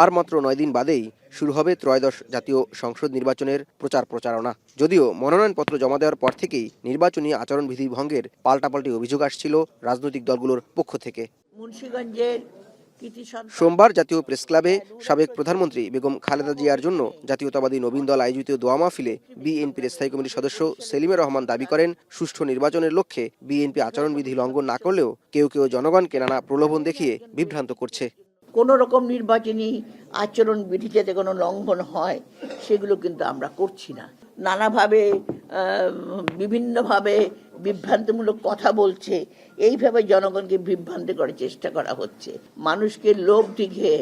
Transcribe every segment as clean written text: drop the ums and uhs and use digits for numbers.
আর মাত্র 9 দিন বাদেই শুরু হবে ত্রয়োদশ জাতীয় সংসদ নির্বাচনের প্রচারণা। যদিও মনোনয়নপত্র জমা দেওয়ার পর থেকেই নির্বাচনী আচরণবিধি ভঙ্গের পাল্টাপাল্টি অভিযোগ আসছিল রাজনৈতিক দলগুলোর পক্ষ থেকে। সোমবার জাতীয় প্রেসক্লাবে সাবেক প্রধানমন্ত্রী বেগম খালেদা জিয়ার জন্য জাতীয়তাবাদী নবীন দল আয়োজিত দোয়া মাহফিলে বিএনপির স্থায়ী কমিটির সদস্য সেলিমে রহমান দাবি করেন, সুষ্ঠু নির্বাচনের লক্ষ্যে বিএনপি আচরণবিধি লঙ্ঘন না করলেও কেউ জনগণকে নানা প্রলোভন দেখিয়ে বিভ্রান্ত করছে। কোন রকম নির্বাচনী আচরণ বিধি যাতে কোনো লঙ্ঘন হয় সেগুলো কিন্তু আমরা করছি না। নানাভাবে বিভিন্নভাবে বিভ্রান্তিমূলক কথা বলছে, এইভাবে জনগণকে বিভ্রান্ত করার চেষ্টা করা হচ্ছে। মানুষকে লোভ দেখিয়ে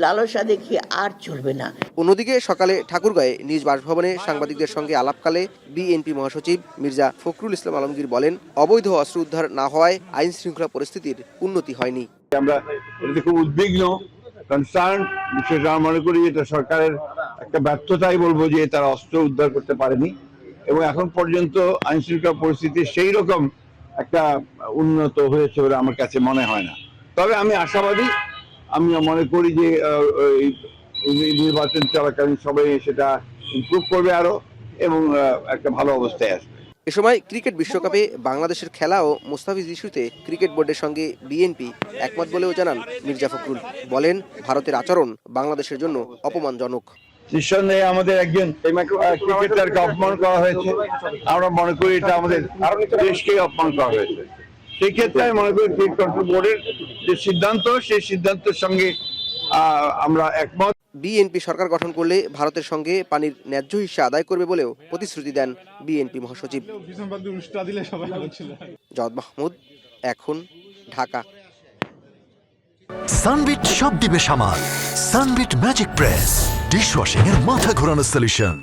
লালসা দেখিয়ে আর চলবে না। অন্যদিকে সকালে ঠাকুরগাঁয়ে নিজ বাসভবনে সাংবাদিকদের সঙ্গে আলাপকালে বিএনপি মহাসচিব মির্জা ফখরুল ইসলাম আলমগীর বলেন, অবৈধ অস্ত্র উদ্ধার না হওয়ায় আইন শৃঙ্খলা পরিস্থিতির উন্নতি হয়নি। আমরা এটাতে খুব উদ্বিগ্ন, কনসার্ন। বিশেষ মনে করি এটা সরকারের একটা ব্যর্থতাই বলবো যে তারা অস্ত্র উদ্ধার করতে পারেনি এবং এখন পর্যন্ত আইন শৃঙ্খলা পরিস্থিতি সেই রকম একটা উন্নত হয়েছে বলে আমার কাছে মনে হয় না। তবে আমি আশাবাদী, আমি মনে করি যে নির্বাচন চলাকালীন সবাই সেটা ইমপ্রুভ করবে আরো এবং একটা ভালো অবস্থায় আসবে। এ সময় ক্রিকেট বিশ্বকাপে বাংলাদেশের খেলা ও মোস্তাফিজ ইস্যুতে ক্রিকেট বোর্ডের সঙ্গে বিএনপি একমত বলেও জানান মির্জা ফখরুল। বলেন, ভারতের আচরণ বাংলাদেশের জন্য অপমানজনক। নিঃসন্দেহে আমাদের একজন ক্রিকেটারকে অপমান করা হয়েছে। আমরা মনে করি এটা আমাদের দেশকে অপমান করা হয়েছে। সেই ক্ষেত্রে আমি মনে করি ক্রিকেট কন্ট্রোল বোর্ডের যে সিদ্ধান্ত, সেই সিদ্ধান্তের সঙ্গে আমরা একমত। বিএনপি সরকার গঠন করলে ভারতের সঙ্গে পানির ন্যায্য হিস্সা আদায় করবে বলেও প্রতিশ্রুতি দেন বিএনপি মহাসচিব। জাওয়াদ মাহমুদ, এখন, ঢাকা। সানবিট সব দিবে সামাল। সানবিট ম্যাজিক প্রেস ডিশওয়াশিং এর মাথা ঘোরানো সলিউশন।